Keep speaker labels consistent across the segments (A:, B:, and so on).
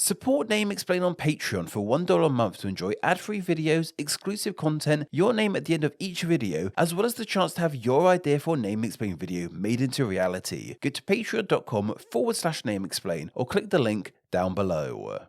A: Support Name Explain on Patreon for $1 a month to enjoy ad-free videos, exclusive content, your name at the end of each video, as well as the chance to have your idea for a Name Explain video made into reality. Go to patreon.com/Name Explain or click the link down below.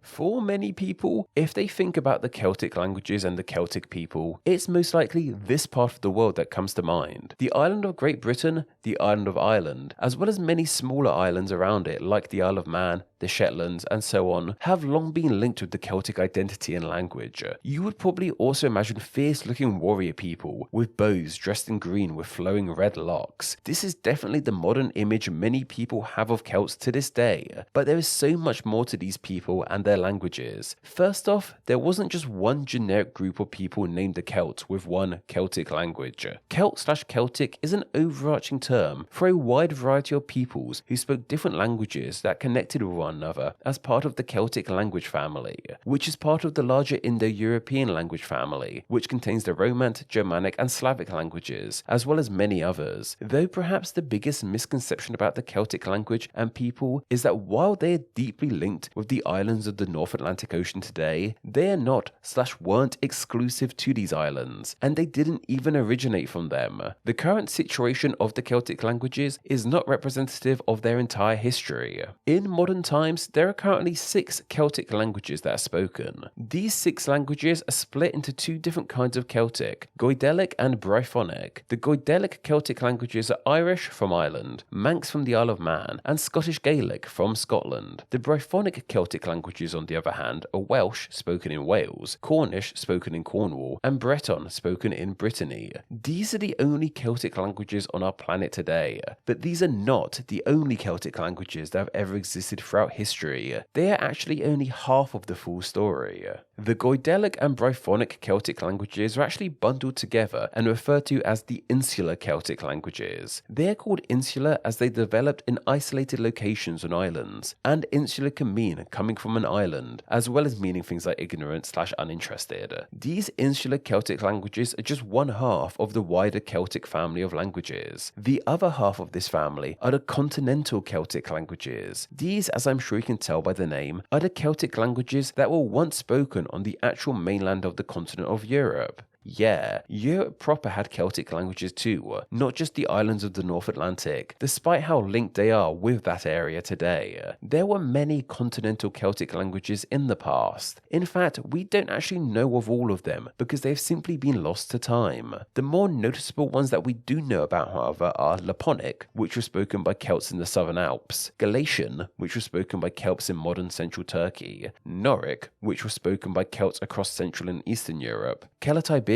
A: For many people, if they think about the Celtic languages and the Celtic people, it's most likely this part of the world that comes to mind. The island of Great Britain, the island of Ireland, as well as many smaller islands around it like the Isle of Man, the Shetlands, and so on, have long been linked with the Celtic identity and language. You would probably also imagine fierce-looking warrior people with bows dressed in green with flowing red locks. This is definitely the modern image many people have of Celts to this day, but there is so much more to these people and their languages. First off, there wasn't just one generic group of people named the Celt with one Celtic language. Celt/Celtic is an overarching term for a wide variety of peoples who spoke different languages that connected with one another as part of the Celtic language family, which is part of the larger Indo-European language family, which contains the Romance, Germanic, and Slavic languages, as well as many others. Though perhaps the biggest misconception about the Celtic language and people is that while they are deeply linked with the islands of the North Atlantic Ocean today, they are not/weren't exclusive to these islands, and they didn't even originate from them. The current situation of the Celtic languages is not representative of their entire history. In modern times, there are currently 6 Celtic languages that are spoken. These 6 languages are split into 2 different kinds of Celtic, Goidelic and Brythonic. The Goidelic Celtic languages are Irish from Ireland, Manx from the Isle of Man, and Scottish Gaelic from Scotland. The Brythonic Celtic languages, on the other hand, are Welsh, spoken in Wales, Cornish, spoken in Cornwall, and Breton, spoken in Brittany. These are the only Celtic languages on our planet today, but these are not the only Celtic languages that have ever existed throughout history. They are actually only half of the full story. The Goidelic and Brythonic Celtic languages are actually bundled together and referred to as the Insular Celtic languages. They are called insular as they developed in isolated locations on islands, and insular can mean coming from an island, as well as meaning things like ignorant/uninterested. These insular Celtic languages are just one half of the wider Celtic family of languages. The other half of this family are the continental Celtic languages. These, as I'm sure you can tell by the name, are the Celtic languages that were once spoken on the actual mainland of the continent of Europe. Yeah, Europe proper had Celtic languages too, not just the islands of the North Atlantic, despite how linked they are with that area today. There were many continental Celtic languages in the past. In fact, we don't actually know of all of them because they've simply been lost to time. The more noticeable ones that we do know about, however, are Laponic, which was spoken by Celts in the Southern Alps, Galatian, which was spoken by Celts in modern central Turkey, Noric, which was spoken by Celts across Central and Eastern Europe, Celtiberian,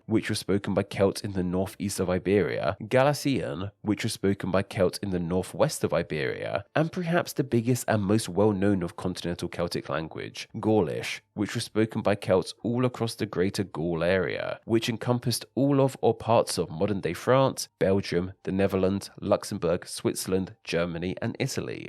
A: which was spoken by Celts in the northeast of Iberia, Galician, which was spoken by Celts in the northwest of Iberia, and perhaps the biggest and most well-known of continental Celtic language, Gaulish, which was spoken by Celts all across the Greater Gaul area, which encompassed all of or parts of modern-day France, Belgium, the Netherlands, Luxembourg, Switzerland, Germany, and Italy.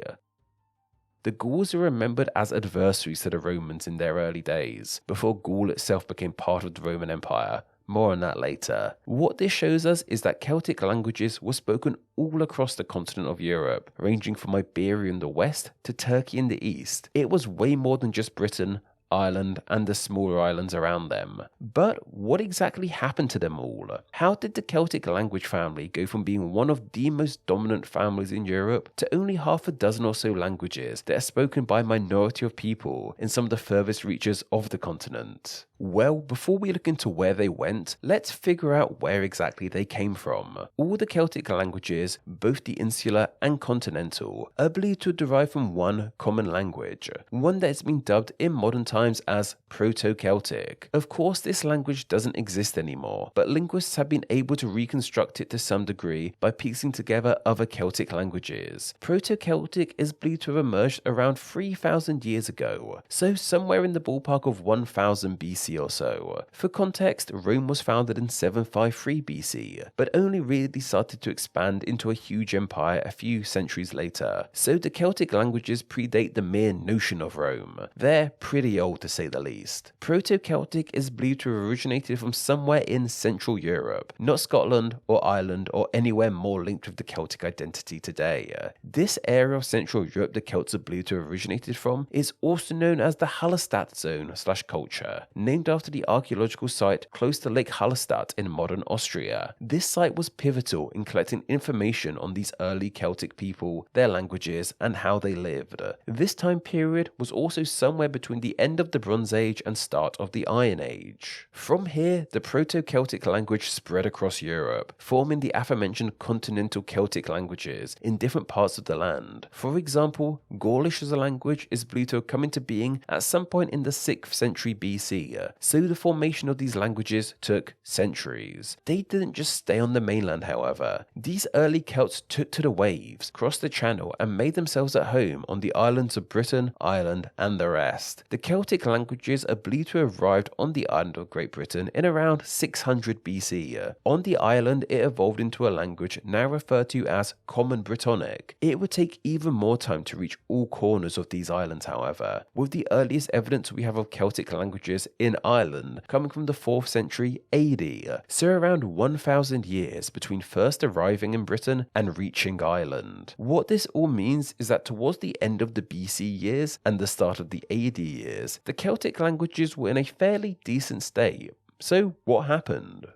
A: The Gauls are remembered as adversaries to the Romans in their early days, before Gaul itself became part of the Roman Empire. More on that later. What this shows us is that Celtic languages were spoken all across the continent of Europe, ranging from Iberia in the west to Turkey in the east. It was way more than just Britain, Ireland, and the smaller islands around them. But what exactly happened to them all? How did the Celtic language family go from being one of the most dominant families in Europe to only half a dozen or so languages that are spoken by a minority of people in some of the furthest reaches of the continent? Well, before we look into where they went, let's figure out where exactly they came from. All the Celtic languages, both the insular and continental, are believed to derive from one common language, one that has been dubbed in modern times as Proto-Celtic. Of course, this language doesn't exist anymore, but linguists have been able to reconstruct it to some degree by piecing together other Celtic languages. Proto-Celtic is believed to have emerged around 3,000 years ago, so somewhere in the ballpark of 1000 BC or so. For context, Rome was founded in 753 BC, but only really started to expand into a huge empire a few centuries later. So the Celtic languages predate the mere notion of Rome. They're pretty old dull to say the least. Proto-Celtic is believed to have originated from somewhere in Central Europe, not Scotland or Ireland or anywhere more linked with the Celtic identity today. This area of Central Europe the Celts are believed to have originated from is also known as the Hallstatt zone/culture, named after the archaeological site close to Lake Hallstatt in modern Austria. This site was pivotal in collecting information on these early Celtic people, their languages, and how they lived. This time period was also somewhere between the end of the Bronze Age and start of the Iron Age. From here, the Proto-Celtic language spread across Europe, forming the aforementioned continental Celtic languages in different parts of the land. For example, Gaulish as a language is believed to have come into being at some point in the 6th century BC, so the formation of these languages took centuries. They didn't just stay on the mainland, however. These early Celts took to the waves, crossed the Channel, and made themselves at home on the islands of Britain, Ireland, and the rest. The Celtic languages are believed to have arrived on the island of Great Britain in around 600 BC. On the island, it evolved into a language now referred to as Common Brittonic. It would take even more time to reach all corners of these islands, however, with the earliest evidence we have of Celtic languages in Ireland coming from the 4th century AD, so around 1000 years between first arriving in Britain and reaching Ireland. What this all means is that towards the end of the BC years and the start of the AD years, the Celtic languages were in a fairly decent state. So what happened?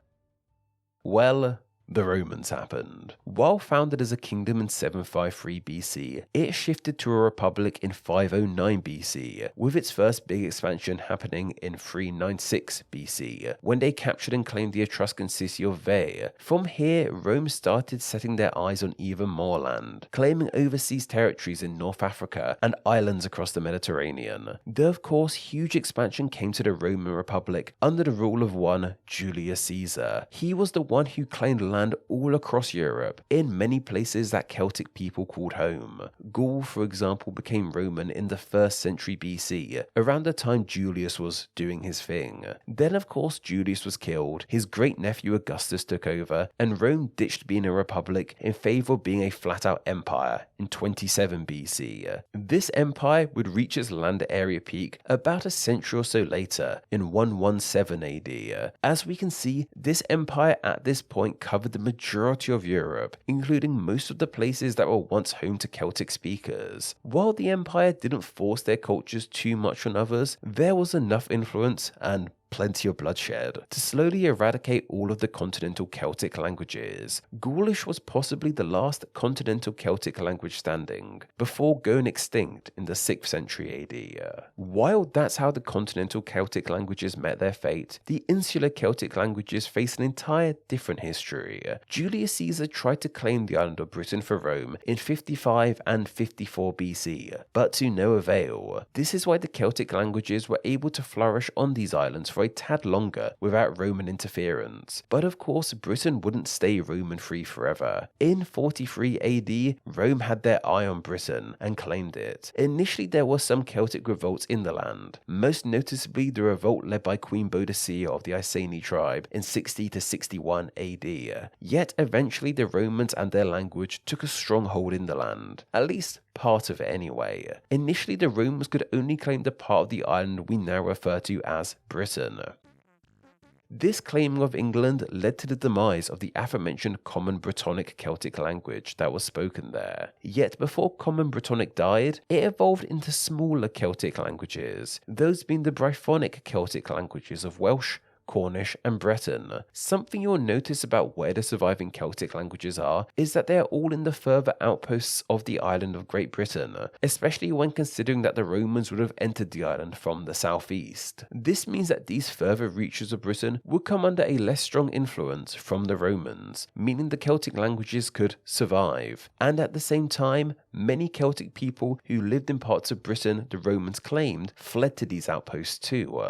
A: Well, the Romans happened. While founded as a kingdom in 753 BC, it shifted to a republic in 509 BC, with its first big expansion happening in 396 BC, when they captured and claimed the Etruscan city of Veii. From here, Rome started setting their eyes on even more land, claiming overseas territories in North Africa and islands across the Mediterranean. Though of course, huge expansion came to the Roman Republic under the rule of one Julius Caesar. He was the one who claimed land all across Europe, in many places that Celtic people called home. Gaul, for example, became Roman in the 1st century BC, around the time Julius was doing his thing. Then of course Julius was killed, his great-nephew Augustus took over, and Rome ditched being a republic in favour of being a flat-out empire in 27 BC. This empire would reach its land area peak about a century or so later, in 117 AD. As we can see, this empire at this point covered the majority of Europe, including most of the places that were once home to Celtic speakers. While the empire didn't force their cultures too much on others, there was enough influence and plenty of bloodshed to slowly eradicate all of the continental Celtic languages. Gaulish was possibly the last continental Celtic language standing, before going extinct in the 6th century AD. While that's how the continental Celtic languages met their fate, the insular Celtic languages face an entire different history. Julius Caesar tried to claim the island of Britain for Rome in 55 and 54 BC, but to no avail. This is why the Celtic languages were able to flourish on these islands for a tad longer without Roman interference. But of course, Britain wouldn't stay Roman free forever. In 43 AD, Rome had their eye on Britain and claimed it. Initially, there were some Celtic revolts in the land, most noticeably the revolt led by Queen Boadicea of the Iceni tribe in 60 to 61 AD. Yet eventually the Romans and their language took a strong hold in the land, at least part of it anyway. Initially, the Romans could only claim the part of the island we now refer to as Britain. This claiming of England led to the demise of the aforementioned Common Brittonic Celtic language that was spoken there. Yet before Common Brittonic died, it evolved into smaller Celtic languages, those being the Brythonic Celtic languages of Welsh, Cornish, and Breton. Something you'll notice about where the surviving Celtic languages are is that they are all in the further outposts of the island of Great Britain, especially when considering that the Romans would have entered the island from the southeast. This means that these further reaches of Britain would come under a less strong influence from the Romans, meaning the Celtic languages could survive. And at the same time, many Celtic people who lived in parts of Britain the Romans claimed fled to these outposts too.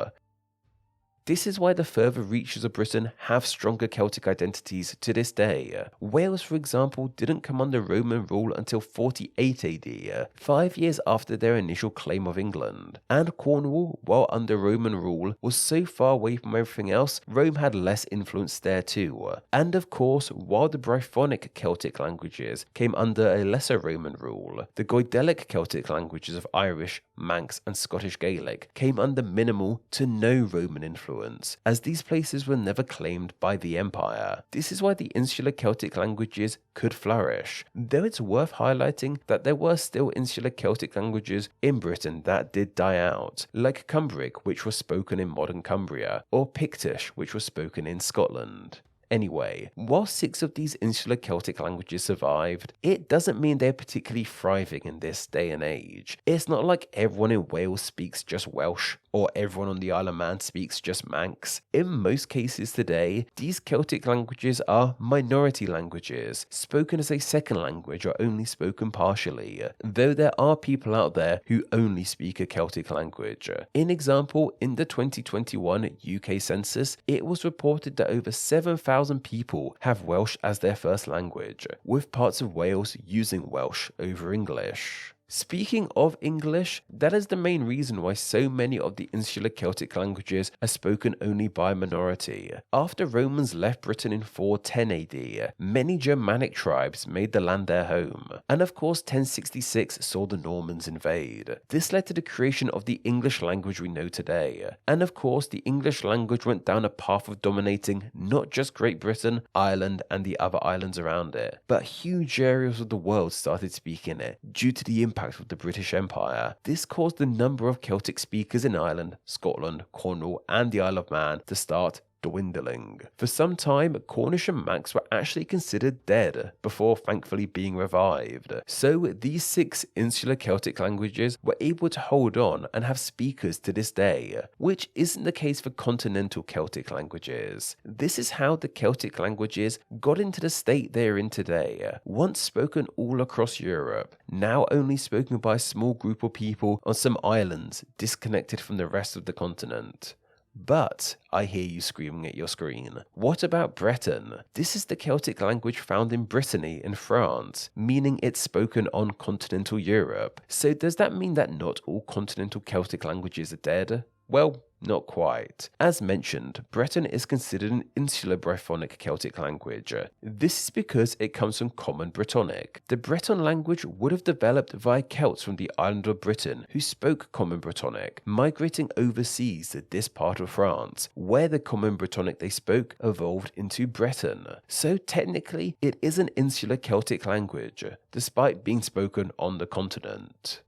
A: This is why the further reaches of Britain have stronger Celtic identities to this day. Wales, for example, didn't come under Roman rule until 48 AD, 5 years after their initial claim of England. And Cornwall, while under Roman rule, was so far away from everything else, Rome had less influence there too. And of course, while the Brythonic Celtic languages came under a lesser Roman rule, the Goidelic Celtic languages of Irish, Manx, and Scottish Gaelic came under minimal to no Roman influence, as these places were never claimed by the empire. This is why the insular Celtic languages could flourish, though it's worth highlighting that there were still insular Celtic languages in Britain that did die out, like Cumbric, which was spoken in modern Cumbria, or Pictish, which was spoken in Scotland. Anyway, while 6 of these insular Celtic languages survived, it doesn't mean they're particularly thriving in this day and age. It's not like everyone in Wales speaks just Welsh, or everyone on the Isle of Man speaks just Manx. In most cases today, these Celtic languages are minority languages, spoken as a second language or only spoken partially, though there are people out there who only speak a Celtic language. In example, in the 2021 UK census, it was reported that over 7,000 people have Welsh as their first language, with parts of Wales using Welsh over English. Speaking of English, that is the main reason why so many of the insular Celtic languages are spoken only by a minority. After Romans left Britain in 410 AD, many Germanic tribes made the land their home, and of course 1066 saw the Normans invade. This led to the creation of the English language we know today, and of course the English language went down a path of dominating not just Great Britain, Ireland, and the other islands around it, but huge areas of the world started speaking it due to the impact of the British Empire. This caused the number of Celtic speakers in Ireland, Scotland, Cornwall, and the Isle of Man to start dwindling. For some time, Cornish and Manx were actually considered dead, before thankfully being revived. So these 6 insular Celtic languages were able to hold on and have speakers to this day, which isn't the case for continental Celtic languages. This is how the Celtic languages got into the state they are in today, once spoken all across Europe, now only spoken by a small group of people on some islands disconnected from the rest of the continent. But I hear you screaming at your screen. What about Breton? This is the Celtic language found in Brittany in France, meaning it's spoken on continental Europe. So does that mean that not all continental Celtic languages are dead? Well, not quite. As mentioned, Breton is considered an insular Brythonic Celtic language. This is because it comes from Common Brittonic. The Breton language would have developed via Celts from the island of Britain who spoke Common Brittonic, migrating overseas to this part of France, where the Common Brittonic they spoke evolved into Breton. So technically, it is an insular Celtic language, despite being spoken on the continent.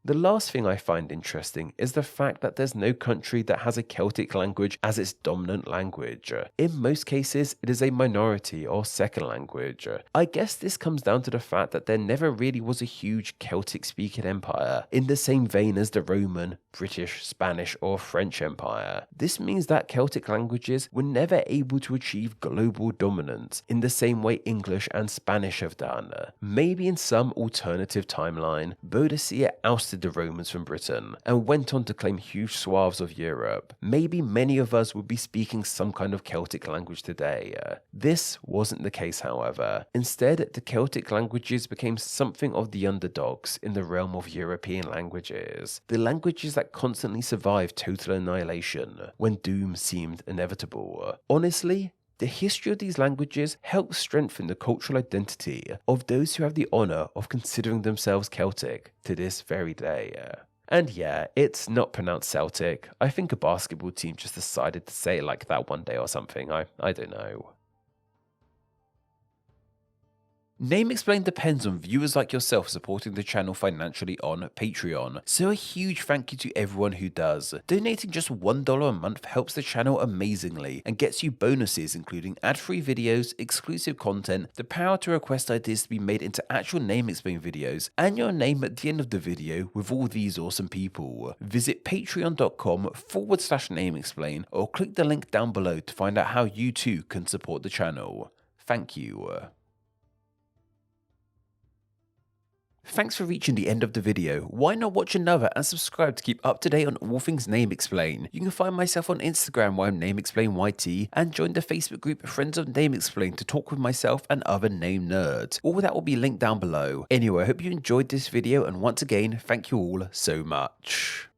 A: The last thing I find interesting is the fact that there's no country that has a Celtic language as its dominant language. In most cases, it is a minority or second language. I guess this comes down to the fact that there never really was a huge Celtic-speaking empire, in the same vein as the Roman, British, Spanish, or French Empire. This means that Celtic languages were never able to achieve global dominance in the same way English and Spanish have done. Maybe in some alternative timeline, Boadicea ousted the Romans from Britain and went on to claim huge swaths of Europe. Maybe many of us would be speaking some kind of Celtic language today. This wasn't the case, however. Instead, the Celtic languages became something of the underdogs in the realm of European languages. The languages that constantly survived total annihilation when doom seemed inevitable. Honestly, the history of these languages helps strengthen the cultural identity of those who have the honour of considering themselves Celtic to this very day. And yeah, it's not pronounced Celtic. I think a basketball team just decided to say it like that one day or something. I don't know. Name Explained depends on viewers like yourself supporting the channel financially on Patreon, so a huge thank you to everyone who does. Donating just $1 a month helps the channel amazingly and gets you bonuses including ad-free videos, exclusive content, the power to request ideas to be made into actual Name Explained videos, and your name at the end of the video with all these awesome people. Visit patreon.com/NameExplain or click the link down below to find out how you too can support the channel. Thank you. Thanks for reaching the end of the video. Why not watch another and subscribe to keep up to date on all things Name Explain? You can find myself on Instagram where I'm Name Explain YT, and join the Facebook group Friends of Name Explain to talk with myself and other name nerds. All that will be linked down below. Anyway, I hope you enjoyed this video, and once again, thank you all so much.